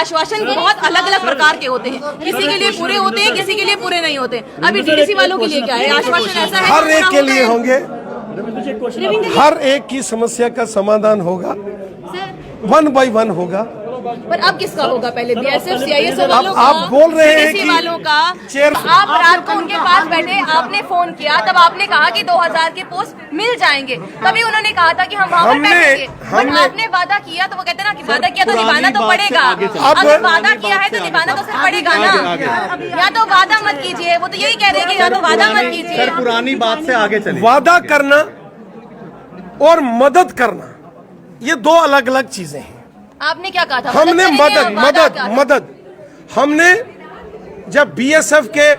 आश्वासन बहुत अलग अलग प्रकार के होते हैं, किसी के लिए पूरे होते हैं, किसी के लिए पूरे नहीं होते। अभी डीडीसी वालों के लिए क्या है, आश्वासन ऐसा है हर एक के लिए होंगे, हर एक की समस्या का समाधान होगा, 1 बाय 1 होगा। पर अब किसका होगा, पहले बीएसएफ सीआईएस वालों का, आप बोल रहे हैं कि वालों का। चेयर आप रात को उनके पास बैठे, आपने फोन किया, तब आपने कहा कि 2000 के पोस्ट मिल जाएंगे, तभी उन्होंने कहा था कि हम वहाँ पर बैठेंगे। बट आपने वादा किया, तो वो कहते हैं ना कि वादा किया तो निभाना तो पड़ेगा। अब वादा किया है तो निभाना तो सिर्फ पड़ेगा ना, या तो वादा मत कीजिए। वो तो यही कह रहे हैं कि या तो वादा मत कीजिए। पुरानी बात से आगे चलिए। वादा करना और मदद करना ये 2 अलग अलग चीजें हैं। आपने क्या कहा था? हमने मदद हमने जब बीएसएफ के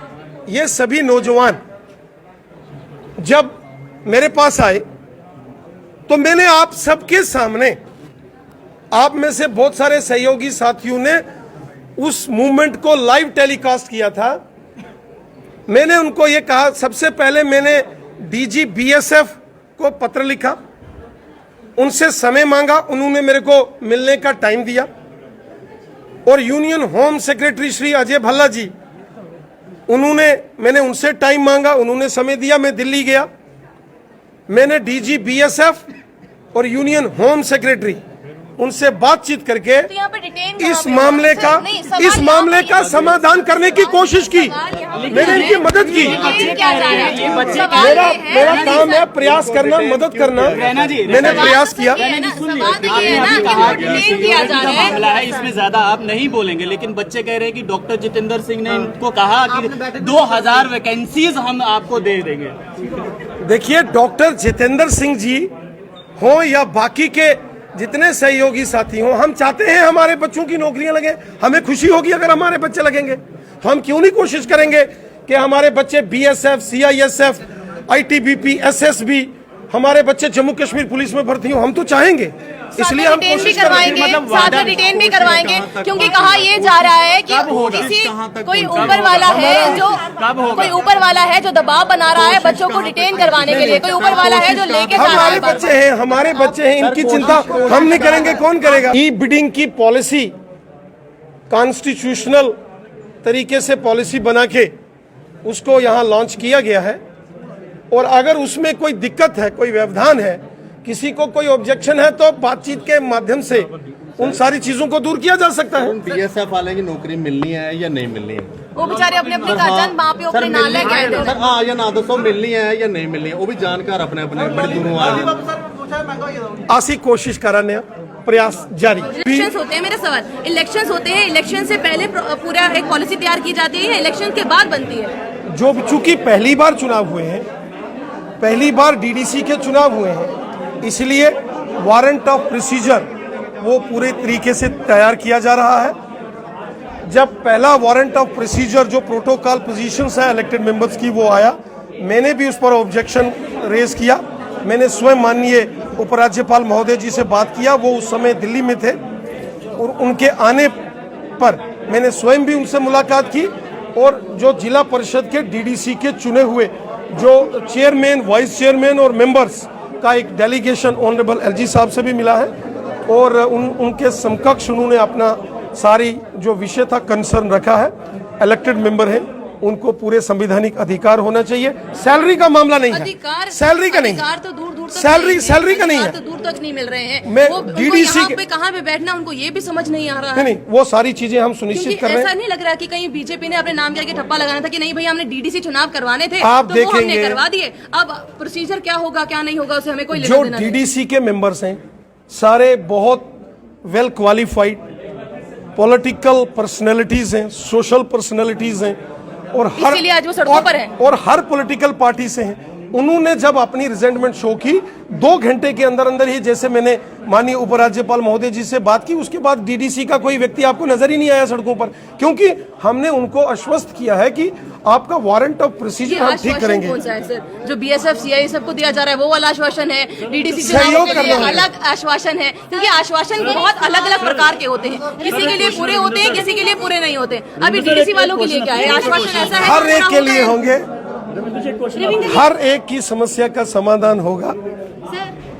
ये सभी नौजवान जब मेरे पास आए तो मैंने आप सबके सामने, आप में से बहुत सारे सहयोगी साथियों ने उस मूवमेंट को लाइव टेलीकास्ट किया था। मैंने उनको ये कहा, सबसे पहले मैंने डीजी बीएसएफ को पत्र लिखा, उनसे समय मांगा, उन्होंने मेरे को मिलने का टाइम दिया। और union home secretary Shri Ajay Bhalla ji, मैंने उनसे टाइम मांगा, उन्होंने समय दिया। मैं दिल्ली गया, मैंने डीजी बीएसएफ और यूनियन होम सेक्रेटरी उनसे बातचीत करके तो इस मामले का समाधान करने की कोशिश की। मैंने इनकी मदद की। मेरा काम है प्रयास करना, मदद करना। मैंने प्रयास किया। मामला है, इसमें ज्यादा आप नहीं बोलेंगे, लेकिन बच्चे कह रहे हैं कि डॉक्टर जितेंद्र सिंह ने इनको कहा कि 2000 वैकेंसीज हम आपको दे देंगे। देखिए, डॉक्टर जितेंद्र सिंह जी हो या बाकी के जितने सहयोगी साथी हों, हम चाहते हैं हमारे बच्चों की नौकरियां लगे। हमें खुशी होगी अगर हमारे बच्चे लगेंगे, तो हम क्यों नहीं कोशिश करेंगे कि हमारे बच्चे बीएसएफ, सीआईएसएफ, आईटीबीपी, एसएसबी, हमारे बच्चे जम्मू कश्मीर पुलिस में भर्ती हों। हम तो चाहेंगे, इसलिए हम कोशिश करवाएंगे, साथ में डिटेन भी करवाएंगे, क्योंकि कहा ये जा रहा है कि कोई ऊपर वाला है जो दबाव बना रहा है बच्चों को डिटेन करवाने के लिए, कोई ऊपर वाला है जो लेके जा रहा है। हमारे बच्चे हैं, इनकी चिंता हम नहीं करेंगे, कौन करेगा? ई बिडिंग की पॉलिसी कॉन्स्टिट्यूशनल तरीके से पॉलिसी बना के उसको यहाँ लॉन्च किया गया है। और अगर उसमें कोई दिक्कत है, कोई व्यवधान है, किसी को कोई ऑब्जेक्शन है, तो बातचीत के माध्यम से उन सारी चीजों को दूर किया जा सकता है। बीएसएफ वाले की नौकरी मिलनी है या नहीं मिलनी है, वो बेचारे अपने अपने काजन वहाँ पे अपने नाले गए थे। सर हाँ या ना दोस्तों, मिलनी है या नहीं मिलनी है, वो भी जानकार अपने अपने बड़ी दूरों आ आसी कोशिश कराने प्रयास जारी। इलेक्शंस होते हैं, मेरा सवाल, इलेक्शंस होते हैं, इलेक्शन से पहले पूरा एक पॉलिसी तैयार की जाती है, इलेक्शन के बाद बनती है? जो चूंकि पहली बार चुनाव हुए हैं, पहली बार डीडीसी के चुनाव हुए हैं, इसलिए वारंट ऑफ प्रोसीजर वो पूरे तरीके से तैयार किया जा रहा है। जब पहला वारंट ऑफ प्रोसीजर जो प्रोटोकॉल पोजीशंस है इलेक्टेड मेंबर्स की वो आया, मैंने भी उस पर ऑब्जेक्शन रेज किया। मैंने स्वयं माननीय उपराज्यपाल महोदय जी से बात किया, वो उस समय दिल्ली में थे, और उनके आने पर मैंने स्वयं भी उनसे मुलाकात की। और जो जिला परिषद के डीडीसी के चुने हुए जो चेयरमैन, वाइस चेयरमैन और मेंबर्स का एक डेलीगेशन ऑनरेबल एलजी साहब से भी मिला है, और उनके समकक्ष उन्होंने अपना सारी जो विषय था कंसर्न रखा है। इलेक्टेड मेंबर हैं, उनको पूरे संवैधानिक अधिकार होना चाहिए। सैलरी का मामला नहीं है, सैलरी का नहीं, अधिकार तो दूर दूर तक सैलरी का नहीं है, तो दूर तक नहीं मिल रहे हैं। मैं वो डीडीसी पे कहाँ पे बैठना उनको ये भी समझ नहीं आ रहा है। नहीं, वो सारी चीजें हम सुनिश्चित कर रहे हैं। ऐसा नहीं लग रहा कि कहीं बीजेपी ने अपने नाम करके ठप्पा लगाना था कि नहीं भाई हमने डीडीसी चुनाव करवाने थे, आप तो देखेंगे, वो हमने करवा दिए। अब प्रोसीजर क्या होगा क्या नहीं होगा उसे हमें कोई जो डीडीसी के मेंबर्स हैं सारे बहुत वेल क्वालिफाइड पॉलिटिकल पर्सनैलिटीज हैं, सोशल पर्सनैलिटीज हैं, और हर पॉलिटिकल पार्टी से हैं। उन्होंने जब अपनी रिजेंटमेंट शो की 2 घंटे के अंदर अंदर ही, जैसे मैंने माननीय उपराज्यपाल महोदय जी से बात की, उसके बाद डीडीसी का कोई व्यक्ति आपको नजर ही नहीं आया सड़कों पर, क्योंकि हमने उनको आश्वस्त किया है कि आपका वारंट ऑफ प्रोसीजर हम ठीक करेंगे। कौन सा है सर? जो बीएसएफ सीआई सबको दिया जा रहा है वो वाला आश्वासन है, डीडीसी सहयोग करना अलग आश्वासन है, क्योंकि आश्वासन बहुत अलग अलग प्रकार के होते हैं, किसी के लिए पूरे होते हैं, किसी के लिए पूरे नहीं होते। अभी डीडीसी वालों के लिए क्या है, आश्वासन ऐसा है हर एक के लिए होंगे, हर एक की समस्या का समाधान होगा,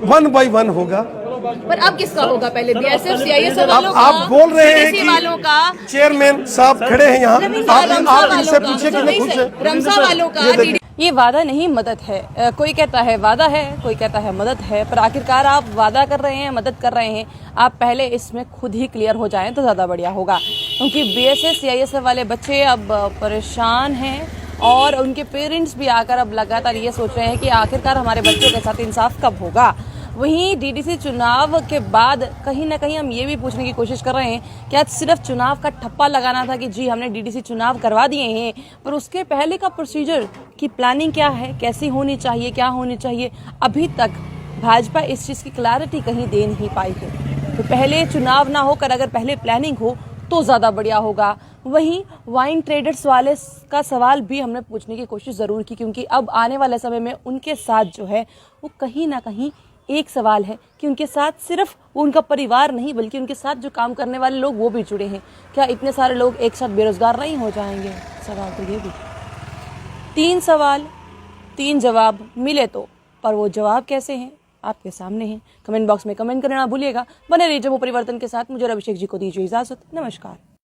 1 बाय 1 होगा। पर अब किसका होगा? पहले बीएसएफ सीआईएस वालों का, आप बोल रहे हैं DDC वालों का, कि चेयरमैन साहब खड़े हैं यहाँ, आप इनसे पूछिए कि नहीं पूछे। रमसा वालों का ये वादा नहीं मदद है। कोई कहता है वादा है, कोई कहता है मदद है, पर आखिरकार आप वादा कर रहे हैं, मदद कर रहे हैं, आप पहले इसमें खुद ही क्लियर हो जाएं तो ज़्यादा बढ़िया होगा। क्योंकि बीएसएफ सीआईएस वाले बच्चे अब परेशान हैं और उनके पेरेंट्स भी आकर अब लगातार ये सोच रहे हैं कि आखिरकार हमारे बच्चों के साथ इंसाफ कब होगा। वहीं डीडीसी चुनाव के बाद कहीं ना कहीं हम ये भी पूछने की कोशिश कर रहे हैं कि आज सिर्फ चुनाव का ठप्पा लगाना था कि जी हमने डीडीसी चुनाव करवा दिए हैं, पर उसके पहले का प्रोसीजर की प्लानिंग क्या है, कैसी होनी चाहिए, क्या होनी चाहिए, अभी तक भाजपा इस चीज़ की क्लैरिटी कहीं दे नहीं पाई है। तो पहले चुनाव ना होकर अगर पहले प्लानिंग हो तो ज़्यादा बढ़िया होगा। वहीं वाइन ट्रेडर्स वाले का सवाल भी हमने पूछने की कोशिश ज़रूर की, क्योंकि अब आने वाले समय में उनके साथ जो है वो कहीं ना कहीं एक सवाल है कि उनके साथ सिर्फ वो उनका परिवार नहीं बल्कि उनके साथ जो काम करने वाले लोग वो भी जुड़े हैं। क्या इतने सारे लोग एक साथ बेरोजगार नहीं हो जाएंगे? सवाल तो ये भी। 3 सवाल 3 जवाब मिले तो, पर वो जवाब कैसे हैं आपके सामने हैं। कमेंट बॉक्स में कमेंट करना ना भूलिएगा। बने रहिए जम्मू परिवर्तन के साथ। मुझे अभिषेक जी को दीजिए इजाजत। नमस्कार।